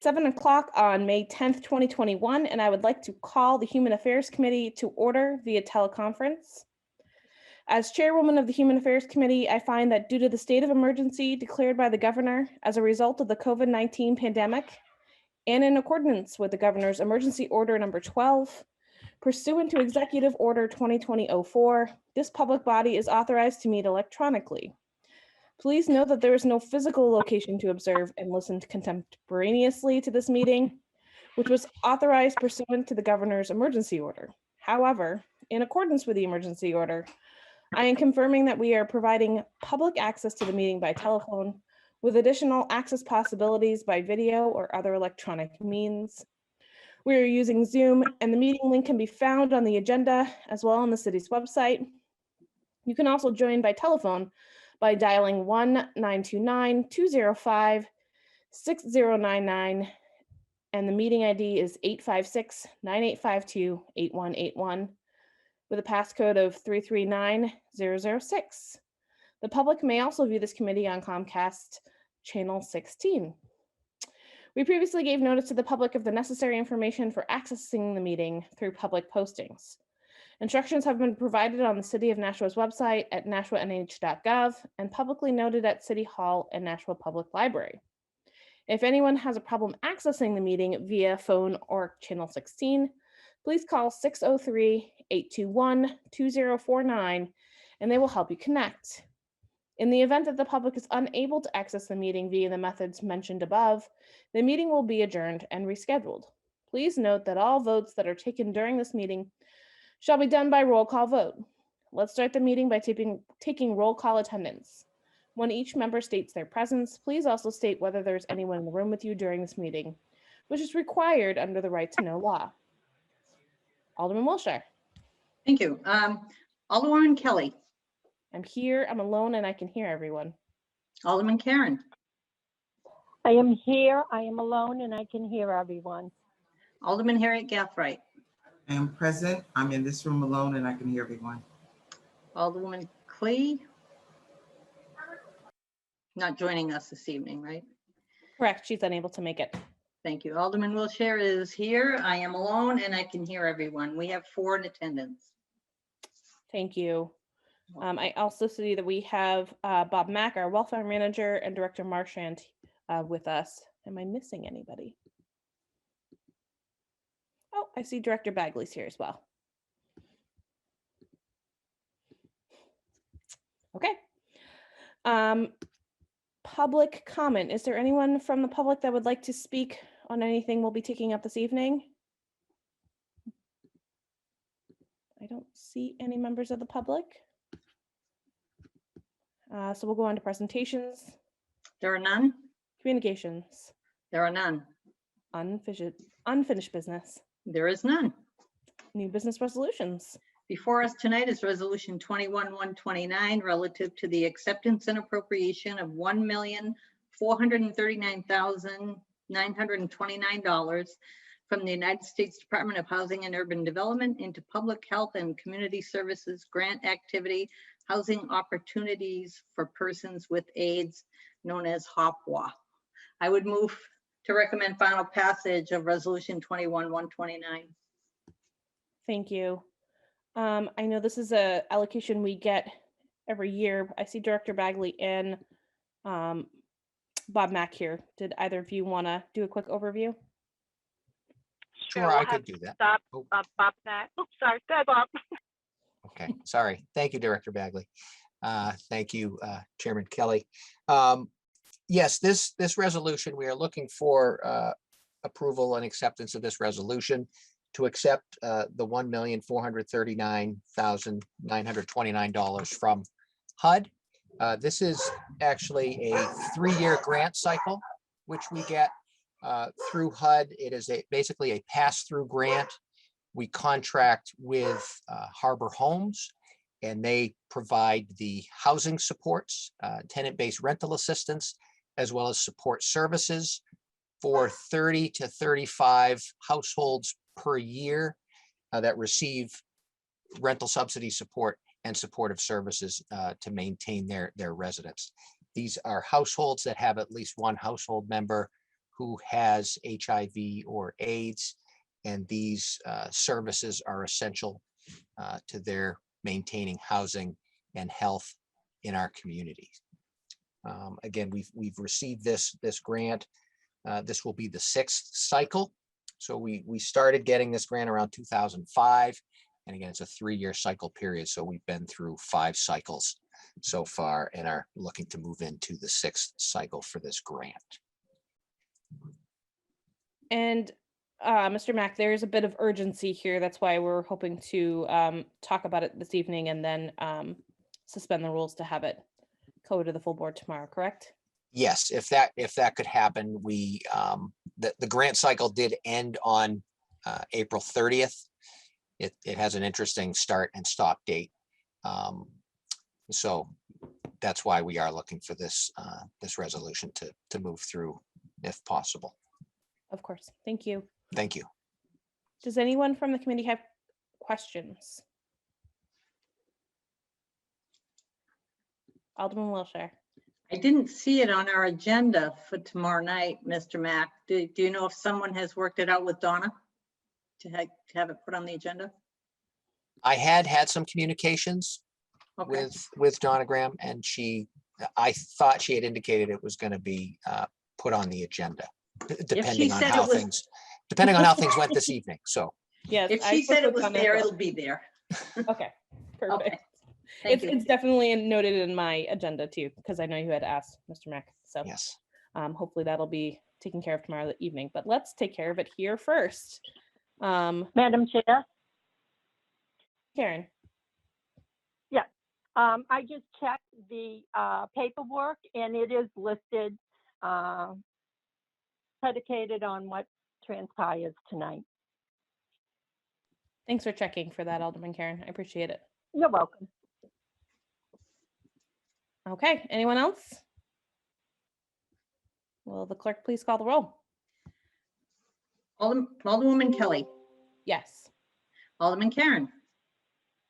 7 o'clock on May 10th, 2021, and I would like to call the Human Affairs Committee to order via teleconference. As chairwoman of the Human Affairs Committee, I find that due to the state of emergency declared by the governor as a result of the COVID-19 pandemic, and in accordance with the governor's emergency order number 12, pursuant to Executive Order 2020-04, this public body is authorized to meet electronically. Please note that there is no physical location to observe and listen contemporaneously to this meeting, which was authorized pursuant to the governor's emergency order. However, in accordance with the emergency order, I am confirming that we are providing public access to the meeting by telephone with additional access possibilities by video or other electronic means. We are using Zoom, and the meeting link can be found on the agenda as well on the city's website. You can also join by telephone by dialing 1-929-205-6099, and the meeting ID is 856-9852-8181 with a passcode of 339006. The public may also view this committee on Comcast Channel 16. We previously gave notice to the public of the necessary information for accessing the meeting through public postings. Instructions have been provided on the City of Nashua's website at nashuanh.gov and publicly noted at City Hall and Nashua Public Library. If anyone has a problem accessing the meeting via phone or Channel 16, please call 603-821-2049 and they will help you connect. In the event that the public is unable to access the meeting via the methods mentioned above, the meeting will be adjourned and rescheduled. Please note that all votes that are taken during this meeting shall be done by roll call vote. Let's start the meeting by taking roll call attendance. When each member states their presence, please also state whether there's anyone in the room with you during this meeting, which is required under the right to know law. Alderman Wilshire. Thank you. Alderwoman Kelly. I'm here, I'm alone, and I can hear everyone. Alderman Karen. I am here, I am alone, and I can hear everyone. Alderman Harriet Gathright. I am present. I'm in this room alone and I can hear everyone. Alderwoman Clee. Not joining us this evening, right? Correct, she's unable to make it. Thank you. Alderman Wilshire is here. I am alone and I can hear everyone. We have 4 in attendance. Thank you. I also see that we have Bob Mack, our welfare manager, and Director Marchand with us. Am I missing anybody? Oh, I see Director Bagley's here as well. Okay. Public comment. Is there anyone from the public that would like to speak on anything we'll be taking up this evening? I don't see any members of the public. So we'll go on to presentations. There are none. Communications. There are none. Unfinished business. There is none. New business resolutions. Before us tonight is Resolution 21-129 relative to the acceptance and appropriation of $1,439,929 from the United States Department of Housing and Urban Development into Public Health and Community Services Grant Activity Housing Opportunities for Persons with AIDS, known as HOPWA. I would move to recommend final passage of Resolution 21-129. Thank you. I know this is a allocation we get every year. I see Director Bagley and Bob Mack here. Did either of you want to do a quick overview? Sure, I could do that. Stop, Oh. Bob, that. Oops, sorry, go ahead, Bob. Okay, sorry. Thank you, Director Bagley. Thank you, Chairman Kelly. Yes, this resolution, we are looking for approval and acceptance of this resolution to accept the $1,439,929 from HUD. This is actually a 3-year grant cycle, which we get through HUD. It is basically a pass-through grant. We contract with Harbor Homes, and they provide the housing supports, tenant-based rental assistance, as well as support services for 30 to 35 households per year that receive rental subsidy support and supportive services to maintain their residence. These are households that have at least one household member who has HIV or AIDS, and these services are essential to their maintaining housing and health in our communities. Again, we've received this grant. This will be the 6th cycle. So we started getting this grant around 2005. And again, it's a 3-year cycle period. So we've been through 5 cycles so far and are looking to move into the 6th cycle for this grant. And Mr. Mack, there is a bit of urgency here. That's why we're hoping to talk about it this evening and then suspend the rules to have it go to the full board tomorrow, correct? Yes, if that could happen, we the grant cycle did end on April 30th. It has an interesting start and stop date. So that's why we are looking for this this resolution to move through if possible. Of course. Thank you. Thank you. Does anyone from the committee have questions? Alderman Wilshire. I didn't see it on our agenda for tomorrow night, Mr. Mack. Do you know if someone has worked it out with Donna to have it put on the agenda? I had some communications Okay. with Donna Graham, and I thought she had indicated it was going to be put on the agenda, depending on said how it was- things went this evening. So Yes. If I she spoke said it with was Donna as there, well. it'll be there. Okay, perfect. Okay. Thank you. It's definitely noted in my agenda too, because I know you had asked, Mr. Mack. So yes, hopefully that'll be taken care of tomorrow evening, but let's take care of it here first. Madam Chair, Karen. I just checked the paperwork and it is listed, predicated on what transpires tonight. Thanks for checking for that, Alderman Karen. I appreciate it. You're welcome. Okay, anyone else? Will the clerk please call the roll? Alderwoman Kelly, Yes. Alderman Karen,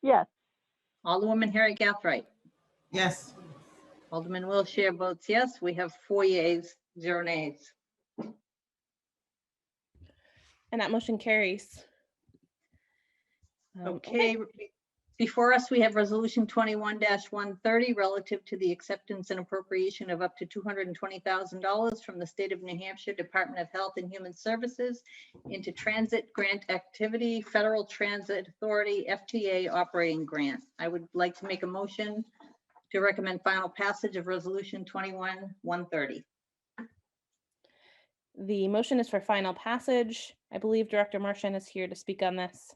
Yes, Alderwoman Harry Gathright, Yes, Alderman Wilshire votes yes. We have 4 yeas, 0 nays. And that motion carries. Okay, before us, we have resolution 21-130 relative to the acceptance and appropriation of up to $220,000 from the state of New Hampshire Department of Health and Human Services into transit grant activity, Federal Transit Authority, FTA Operating Grant. I would like to make a motion to recommend final passage of resolution 21-130. The motion is for final passage. I believe Director Marchand is here to speak on this.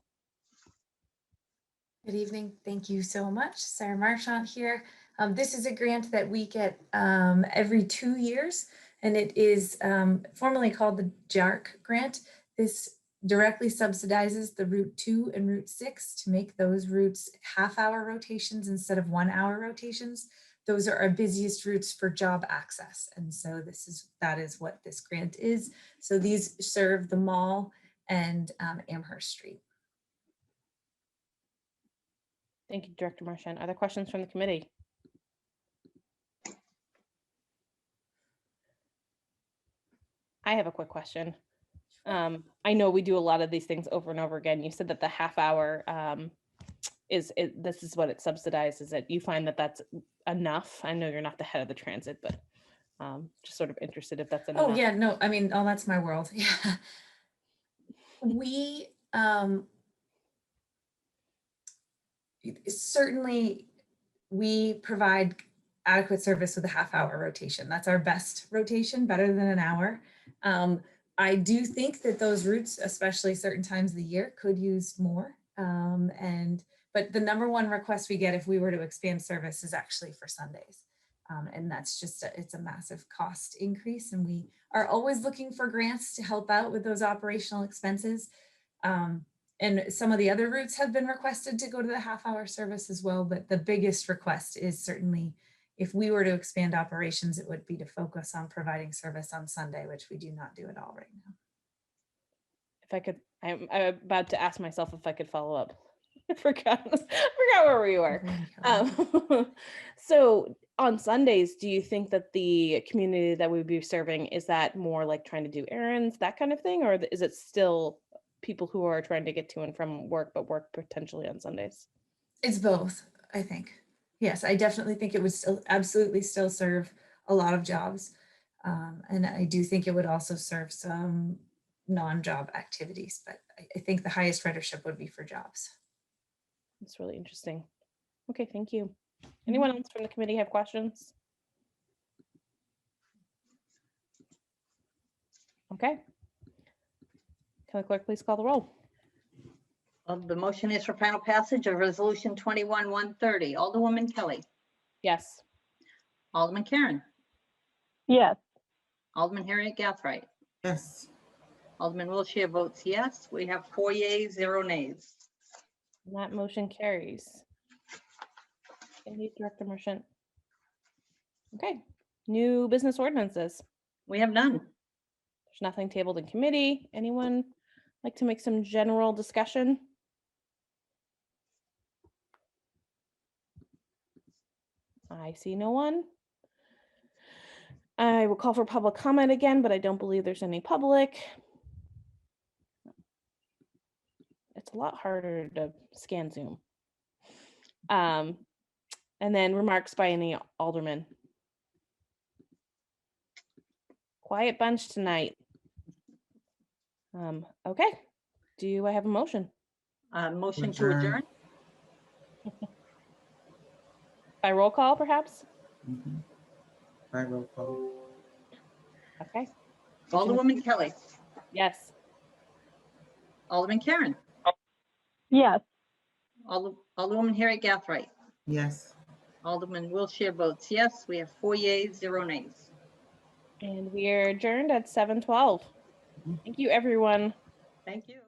Good evening. Thank you so much. Sarah Marchand here. This is a grant that we get every 2 years, and it is formally called the JARC grant. This directly subsidizes the Route 2 and Route 6 to make those routes half-hour rotations instead of 1-hour rotations. Those are our busiest routes for job access. And so that is what this grant is. So these serve the mall and Amherst Street. Thank you, Director Marchand. Are there questions from the committee? I have a quick question. I know we do a lot of these things over and over again. You said that the half hour this is what it subsidizes. It you find that that's enough? I know you're not the head of the transit, but just sort of interested if that's enough. Oh yeah, no, I mean, oh, that's my world. Yeah. We certainly we provide adequate service with a half-hour rotation. That's our best rotation, better than an hour. I do think that those routes, especially certain times of the year, could use more. But the number one request we get if we were to expand service is actually for Sundays. And that's just, it's a massive cost increase. And we are always looking for grants to help out with those operational expenses. And some of the other routes have been requested to go to the half-hour service as well. But the biggest request is certainly, if we were to expand operations, it would be to focus on providing service on Sunday, which we do not do at all right now. If I could, I'm about to ask myself if I could follow up. Forgot where we were. So on Sundays, do you think that the community that we would be serving, is that more like trying to do errands, that kind of thing? Or is it still people who are trying to get to and from work, but work potentially on Sundays? It's both, I think. Yes, I definitely think it would still absolutely still serve a lot of jobs. And I do think it would also serve some non-job activities, but I think the highest ridership would be for jobs. That's really interesting. Okay, thank you. Anyone else from the committee have questions? Okay. Can the clerk please call the roll? The motion is for final passage of Resolution 21-130. Alderwoman Kelly. Yes. Alderman Karen. Yes, Alderman Harriet Gathright. Yes. Alderman Wiltshire votes yes. We have 4 yeas, 0 nays. And that motion carries. Indeed, Director Merchant. Okay, new business ordinances. We have none. There's nothing tabled in committee. Anyone like to make some general discussion? I see no one. I will call for public comment again, but I don't believe there's any public. It's a lot harder to scan Zoom. And then remarks by any alderman. Quiet bunch tonight. Okay, do I have a motion? Motion to adjourn. By roll call, perhaps? Mhm. By roll call. Okay, Alderwoman Kelly. yes. Alderman Karen. yes. Alderwoman Harriet Gathright. Yes. Alderman Wiltshire votes yes. We have 4 yeas, 0 nays. And we are adjourned at 7:12. Thank you, everyone. Thank you.